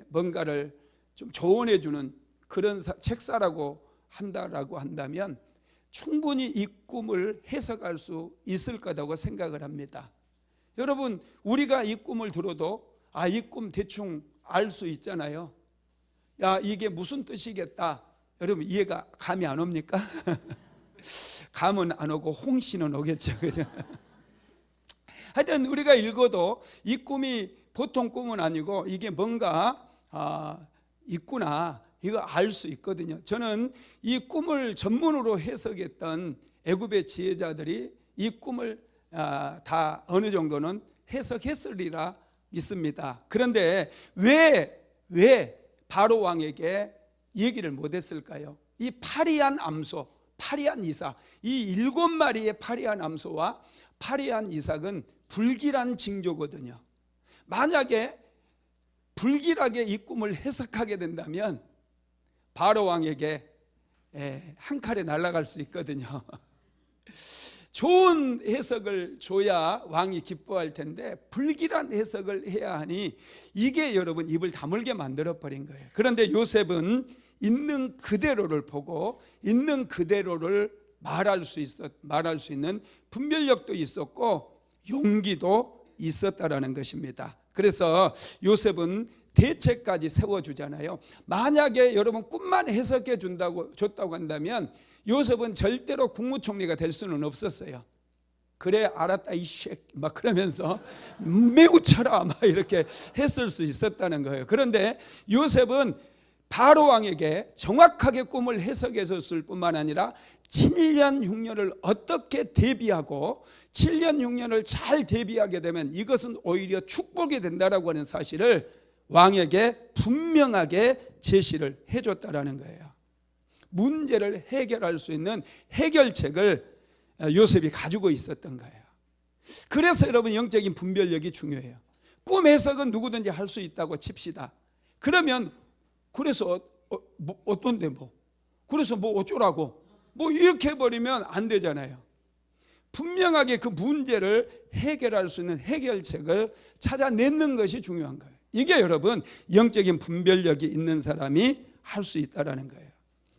뭔가를 좀 조언해 주는 그런 책사라고 한다면 충분히 이 꿈을 해석할 수 있을 거라고 생각을 합니다. 여러분, 우리가 이 꿈을 들어도 이 꿈 대충 알 수 있잖아요. 이게 무슨 뜻이겠다. 여러분, 이해가 감이 안 옵니까? 감은 안 오고 홍시는 오겠죠. 그죠? 하여튼 우리가 읽어도 이 꿈이 보통 꿈은 아니고 이게 뭔가 있구나, 이거 알 수 있거든요. 저는 이 꿈을 전문으로 해석했던 애굽의 지혜자들이 이 꿈을 다 어느 정도는 해석했으리라 믿습니다. 그런데 왜 바로 왕에게 얘기를 못했을까요? 이 파리한 암소, 파리한 이삭, 이 7마리의 파리한 암소와 파리한 이삭은 불길한 징조거든요. 만약에 불길하게 이 꿈을 해석하게 된다면 바로 왕에게 한 칼에 날아갈 수 있거든요. 좋은 해석을 줘야 왕이 기뻐할 텐데 불길한 해석을 해야 하니 이게 여러분 입을 다물게 만들어 버린 거예요. 그런데 요셉은 있는 그대로를 보고 있는 그대로를 말할 수 있는 분별력도 있었고 용기도 있었다라는 것입니다. 그래서 요셉은 대책까지 세워주잖아요. 만약에 여러분 꿈만 해석해 줬다고 한다면 요셉은 절대로 국무총리가 될 수는 없었어요. 그래 알았다 이씨 막 그러면서 매우 쳐라 막 이렇게 했을 수 있었다는 거예요. 그런데 요셉은 바로 왕에게 정확하게 꿈을 해석해 줬을 뿐만 아니라 7년 흉년을 어떻게 대비하고 7년 흉년을 잘 대비하게 되면 이것은 오히려 축복이 된다라고 하는 사실을 왕에게 분명하게 제시를 해줬다라는 거예요. 문제를 해결할 수 있는 해결책을 요셉이 가지고 있었던 거예요. 그래서 여러분 영적인 분별력이 중요해요. 꿈 해석은 누구든지 할 수 있다고 칩시다. 그러면 그래서 어떤데 뭐 그래서 뭐 어쩌라고 뭐 이렇게 해버리면 안 되잖아요. 분명하게 그 문제를 해결할 수 있는 해결책을 찾아내는 것이 중요한 거예요. 이게 여러분 영적인 분별력이 있는 사람이 할 수 있다는 거예요.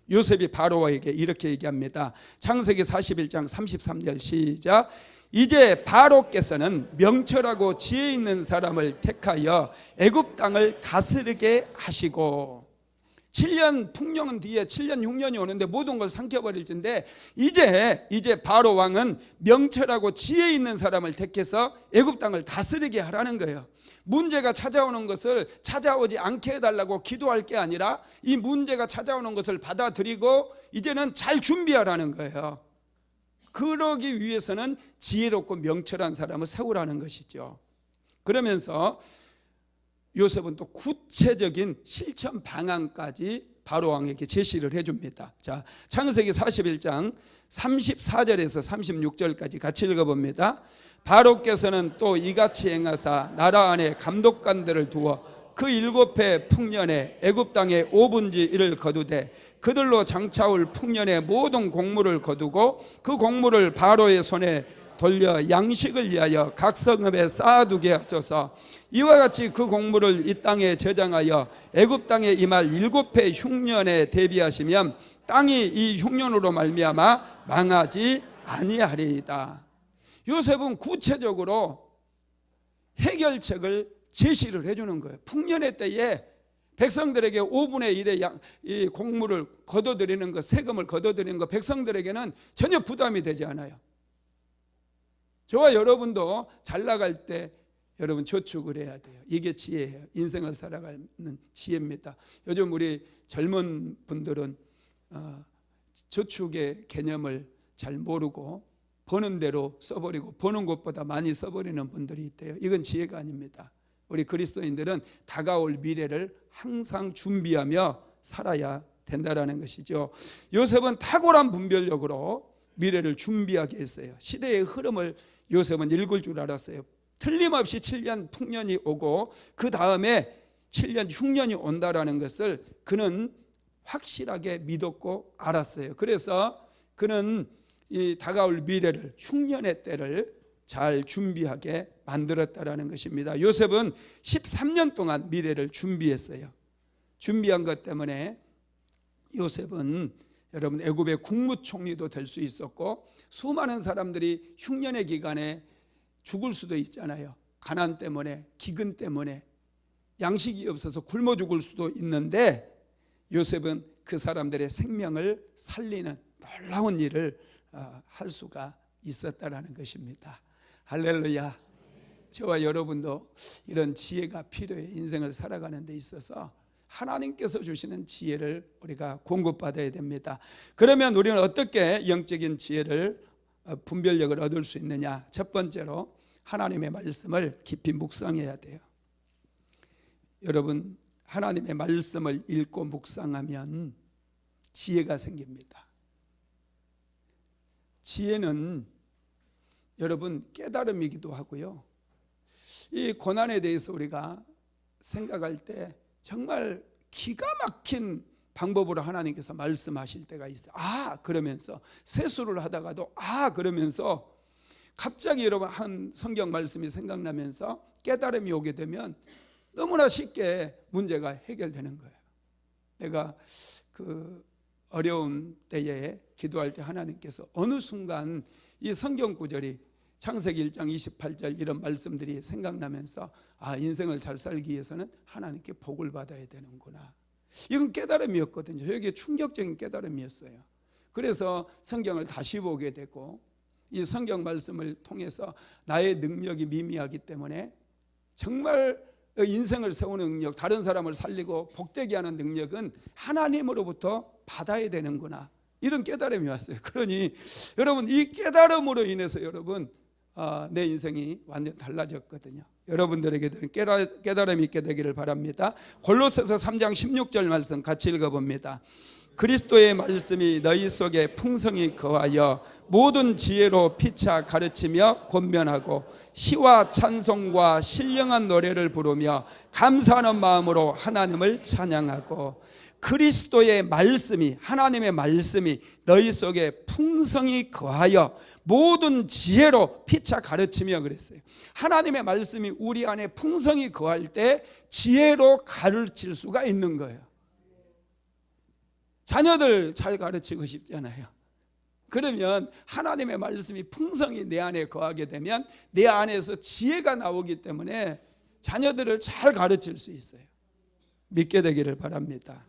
요셉이 바로에게 이렇게 얘기합니다. 창세기 41장 33절 시작. 이제 바로께서는 명철하고 지혜 있는 사람을 택하여 애굽 땅을 다스리게 하시고 7년 풍년은 뒤에 7년 흉년이 오는데 모든 걸 삼켜버릴 텐데 이제 바로 왕은 명철하고 지혜 있는 사람을 택해서 애굽 땅을 다스리게 하라는 거예요. 문제가 찾아오는 것을 찾아오지 않게 해달라고 기도할 게 아니라 이 문제가 찾아오는 것을 받아들이고 이제는 잘 준비하라는 거예요. 그러기 위해서는 지혜롭고 명철한 사람을 세우라는 것이죠. 그러면서 요셉은 또 구체적인 실천 방안까지 바로 왕에게 제시를 해줍니다. 자, 창세기 41장 34절에서 36절까지 같이 읽어봅니다. 바로께서는 또 이같이 행하사 나라 안에 감독관들을 두어 그 7해 풍년에 애굽 땅의 5분의 1을 거두되 그들로 장차올 풍년의 모든 곡물을 거두고 그 곡물을 바로의 손에 돌려 양식을 위하여 각 성읍에 쌓아두게 하소서. 이와 같이 그 곡물을 이 땅에 저장하여 애굽 땅에 임할 7해 흉년에 대비하시면 땅이 이 흉년으로 말미암아 망하지 아니하리이다. 요셉은 구체적으로 해결책을 제시를 해주는 거예요. 풍년의 때에 백성들에게 5분의 1의 이 곡물을 거둬들이는 것, 세금을 거둬들이는 것, 백성들에게는 전혀 부담이 되지 않아요. 저와 여러분도 잘 나갈 때 여러분 저축을 해야 돼요. 이게 지혜예요. 인생을 살아가는 지혜입니다. 요즘 우리 젊은 분들은 저축의 개념을 잘 모르고 버는 대로 써버리고 버는 것보다 많이 써버리는 분들이 있대요. 이건 지혜가 아닙니다. 우리 그리스도인들은 다가올 미래를 항상 준비하며 살아야 된다라는 것이죠. 요셉은 탁월한 분별력으로 미래를 준비하게 했어요. 시대의 흐름을 요셉은 읽을 줄 알았어요. 틀림없이 7년 풍년이 오고 그 다음에 7년 흉년이 온다라는 것을 그는 확실하게 믿었고 알았어요. 그래서 그는 이 다가올 미래를, 흉년의 때를 잘 준비하게 만들었다라는 것입니다. 요셉은 13년 동안 미래를 준비했어요. 준비한 것 때문에 요셉은 여러분 애굽의 국무총리도 될 수 있었고 수많은 사람들이 흉년의 기간에 죽을 수도 있잖아요. 가난 때문에, 기근 때문에 양식이 없어서 굶어 죽을 수도 있는데 요셉은 그 사람들의 생명을 살리는 놀라운 일을 할 수가 있었다라는 것입니다. 할렐루야. 저와 여러분도 이런 지혜가 필요해. 인생을 살아가는 데 있어서 하나님께서 주시는 지혜를 우리가 공급받아야 됩니다. 그러면 우리는 어떻게 영적인 지혜를 분별력을 얻을 수 있느냐? 첫 번째로 하나님의 말씀을 깊이 묵상해야 돼요. 여러분 하나님의 말씀을 읽고 묵상하면 지혜가 생깁니다. 지혜는 여러분 깨달음이기도 하고요. 이 고난에 대해서 우리가 생각할 때 정말 기가 막힌 방법으로 하나님께서 말씀하실 때가 있어요. 그러면서 세수를 하다가도 그러면서 갑자기 여러분 한 성경 말씀이 생각나면서 깨달음이 오게 되면 너무나 쉽게 문제가 해결되는 거예요. 내가 그 어려운 때에 기도할 때 하나님께서 어느 순간 이 성경 구절이 창세기 1장 28절 이런 말씀들이 생각나면서 인생을 잘 살기 위해서는 하나님께 복을 받아야 되는구나. 이건 깨달음이었거든요. 여기에 충격적인 깨달음이었어요. 그래서 성경을 다시 보게 되고 이 성경 말씀을 통해서 나의 능력이 미미하기 때문에 정말 인생을 세우는 능력, 다른 사람을 살리고 복되게 하는 능력은 하나님으로부터 받아야 되는구나, 이런 깨달음이 왔어요. 그러니 여러분 이 깨달음으로 인해서 여러분 내 인생이 완전 달라졌거든요. 여러분들에게도 깨달음이 있게 되기를 바랍니다. 골로새서 3장 16절 말씀 같이 읽어봅니다. 그리스도의 말씀이 너희 속에 풍성히 거하여 모든 지혜로 피차 가르치며 권면하고 시와 찬송과 신령한 노래를 부르며 감사하는 마음으로 하나님을 찬양하고, 그리스도의 말씀이, 하나님의 말씀이 너희 속에 풍성히 거하여 모든 지혜로 피차 가르치며 그랬어요. 하나님의 말씀이 우리 안에 풍성히 거할 때 지혜로 가르칠 수가 있는 거예요. 자녀들 잘 가르치고 싶잖아요. 그러면 하나님의 말씀이 풍성히 내 안에 거하게 되면 내 안에서 지혜가 나오기 때문에 자녀들을 잘 가르칠 수 있어요. 믿게 되기를 바랍니다.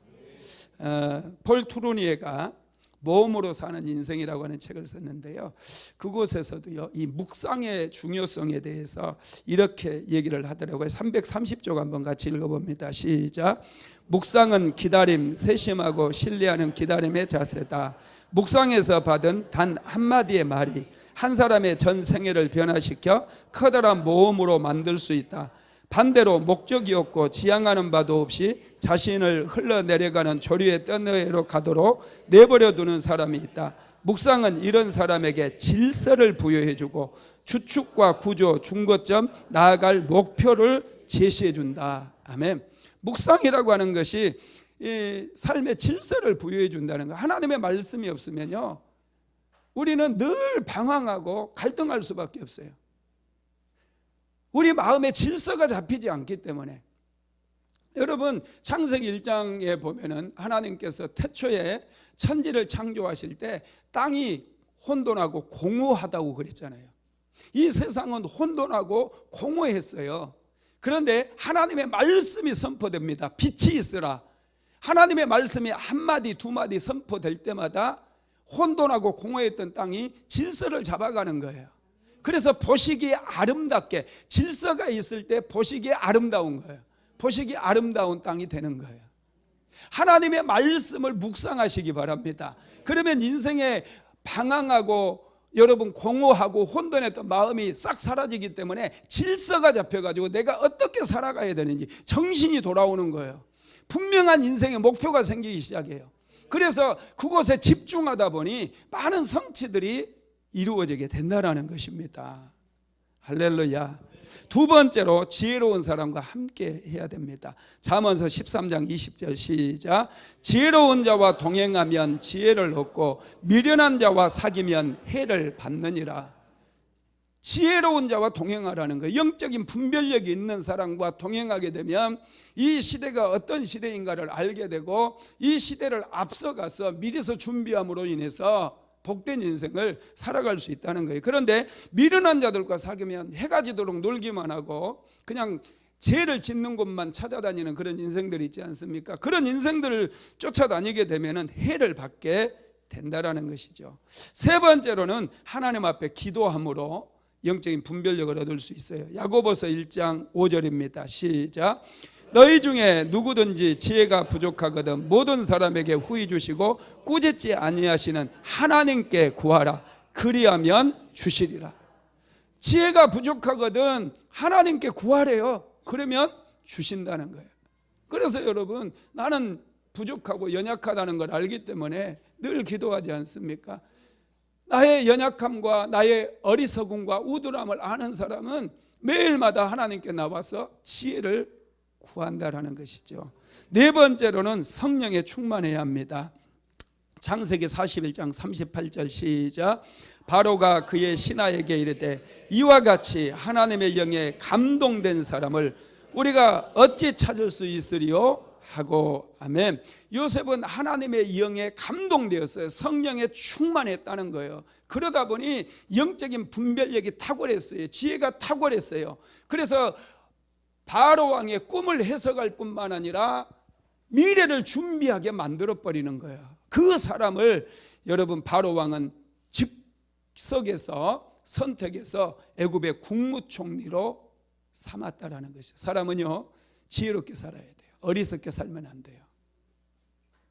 폴 투루니에가 모험으로 사는 인생이라고 하는 책을 썼는데요, 그곳에서도요 이 묵상의 중요성에 대해서 이렇게 얘기를 하더라고요. 330쪽 한번 같이 읽어봅니다. 시작. 묵상은 기다림, 세심하고 신뢰하는 기다림의 자세다. 묵상에서 받은 단 한마디의 말이 한 사람의 전 생애를 변화시켜 커다란 모험으로 만들 수 있다. 반대로 목적이 없고 지향하는 바도 없이 자신을 흘러내려가는 조류의 떠내로 가도록 내버려 두는 사람이 있다. 묵상은 이런 사람에게 질서를 부여해주고 주축과 구조, 중거점, 나아갈 목표를 제시해준다. 아멘. 묵상이라고 하는 것이 이 삶의 질서를 부여해 준다는 거예요. 하나님의 말씀이 없으면요 우리는 늘 방황하고 갈등할 수밖에 없어요. 우리 마음에 질서가 잡히지 않기 때문에. 여러분 창세기 1장에 보면은 하나님께서 태초에 천지를 창조하실 때 땅이 혼돈하고 공허하다고 그랬잖아요. 이 세상은 혼돈하고 공허했어요. 그런데 하나님의 말씀이 선포됩니다. 빛이 있으라. 하나님의 말씀이 한마디 두마디 선포될 때마다 혼돈하고 공허했던 땅이 질서를 잡아가는 거예요. 그래서 보시기에 아름답게, 질서가 있을 때 보시기에 아름다운 거예요. 보시기에 아름다운 땅이 되는 거예요. 하나님의 말씀을 묵상하시기 바랍니다. 그러면 인생에 방황하고 여러분 공허하고 혼돈했던 마음이 싹 사라지기 때문에 질서가 잡혀가지고 내가 어떻게 살아가야 되는지 정신이 돌아오는 거예요. 분명한 인생의 목표가 생기기 시작해요. 그래서 그곳에 집중하다 보니 많은 성취들이 이루어지게 된다는 것입니다. 할렐루야. 두 번째로 지혜로운 사람과 함께 해야 됩니다. 잠언서 13장 20절 시작. 지혜로운 자와 동행하면 지혜를 얻고 미련한 자와 사귀면 해를 받느니라. 지혜로운 자와 동행하라는 거예요. 영적인 분별력이 있는 사람과 동행하게 되면 이 시대가 어떤 시대인가를 알게 되고 이 시대를 앞서가서 미리서 준비함으로 인해서 복된 인생을 살아갈 수 있다는 거예요. 그런데 미련한 자들과 사귀면 해가 지도록 놀기만 하고 그냥 죄를 짓는 곳만 찾아다니는 그런 인생들이 있지 않습니까? 그런 인생들을 쫓아다니게 되면 해를 받게 된다는 것이죠. 세 번째로는 하나님 앞에 기도함으로 영적인 분별력을 얻을 수 있어요. 야고보서 1장 5절입니다. 시작. 너희 중에 누구든지 지혜가 부족하거든 모든 사람에게 후히 주시고 꾸짖지 아니하시는 하나님께 구하라. 그리하면 주시리라. 지혜가 부족하거든 하나님께 구하래요. 그러면 주신다는 거예요. 그래서 여러분 나는 부족하고 연약하다는 걸 알기 때문에 늘 기도하지 않습니까? 나의 연약함과 나의 어리석음과 우둔함을 아는 사람은 매일마다 하나님께 나와서 지혜를 구한다라는 것이죠. 네 번째로는 성령에 충만해야 합니다. 창세기 41장 38절 시작. 바로가 그의 신하에게 이르되 이와 같이 하나님의 영에 감동된 사람을 우리가 어찌 찾을 수 있으리요 하고. 아멘. 요셉은 하나님의 영에 감동되었어요. 성령에 충만했다는 거예요. 그러다 보니 영적인 분별력이 탁월했어요. 지혜가 탁월했어요. 그래서 바로 왕의 꿈을 해석할 뿐만 아니라 미래를 준비하게 만들어버리는 거예요. 그 사람을 여러분 바로 왕은 즉석에서 선택해서 애굽의 국무총리로 삼았다라는 것이죠. 사람은요 지혜롭게 살아야 돼요. 어리석게 살면 안 돼요.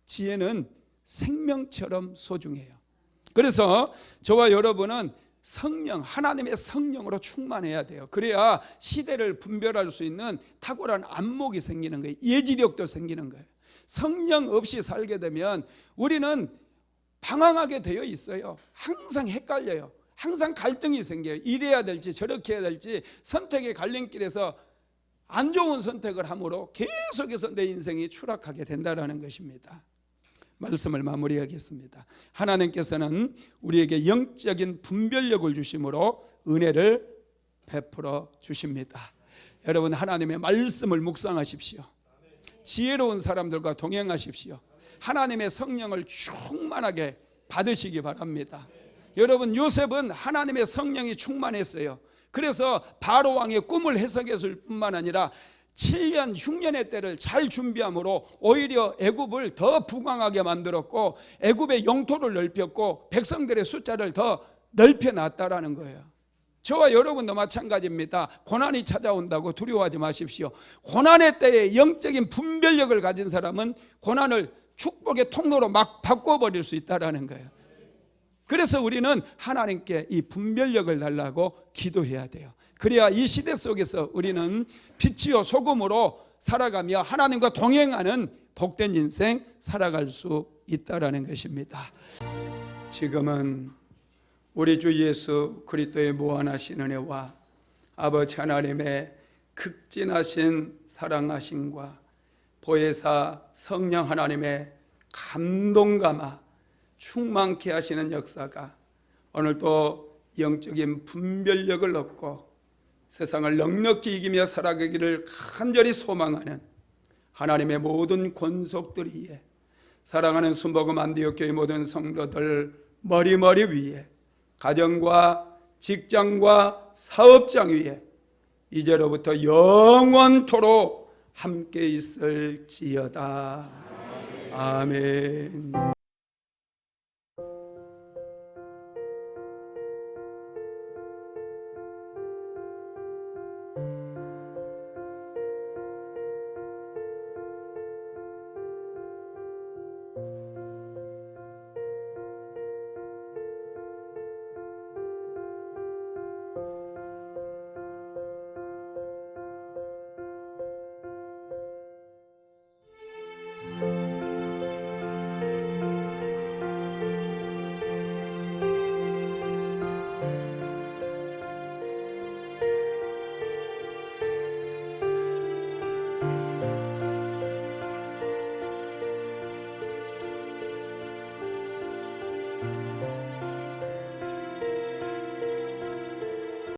지혜는 생명처럼 소중해요. 그래서 저와 여러분은 성령, 하나님의 성령으로 충만해야 돼요. 그래야 시대를 분별할 수 있는 탁월한 안목이 생기는 거예요. 예지력도 생기는 거예요. 성령 없이 살게 되면 우리는 방황하게 되어 있어요. 항상 헷갈려요. 항상 갈등이 생겨요. 이래야 될지 저렇게 해야 될지 선택의 갈림길에서 안 좋은 선택을 함으로 계속해서 내 인생이 추락하게 된다는 것입니다. 말씀을 마무리하겠습니다. 하나님께서는 우리에게 영적인 분별력을 주심으로 은혜를 베풀어 주십니다. 여러분 하나님의 말씀을 묵상하십시오. 지혜로운 사람들과 동행하십시오. 하나님의 성령을 충만하게 받으시기 바랍니다. 여러분 요셉은 하나님의 성령이 충만했어요. 그래서 바로 왕의 꿈을 해석했을 뿐만 아니라 7년 흉년의 때를 잘 준비함으로 오히려 애굽을 더 부강하게 만들었고 애굽의 영토를 넓혔고 백성들의 숫자를 더 넓혀놨다라는 거예요. 저와 여러분도 마찬가지입니다. 고난이 찾아온다고 두려워하지 마십시오. 고난의 때에 영적인 분별력을 가진 사람은 고난을 축복의 통로로 막 바꿔버릴 수 있다는 거예요. 그래서 우리는 하나님께 이 분별력을 달라고 기도해야 돼요. 그래야 이 시대 속에서 우리는 빛이요 소금으로 살아가며 하나님과 동행하는 복된 인생 살아갈 수 있다는 것입니다. 지금은 우리 주 예수 그리스도의 무한하신 은혜와 아버지 하나님의 극진하신 사랑하심과 보혜사 성령 하나님의 감동감화 충만케 하시는 역사가 오늘도 영적인 분별력을 얻고 세상을 넉넉히 이기며 살아가기를 간절히 소망하는 하나님의 모든 권속들 위에 사랑하는 순복음 안디옥교회 모든 성도들 머리머리 위에 가정과 직장과 사업장 위에 이제로부터 영원토록 함께 있을지어다. 아멘.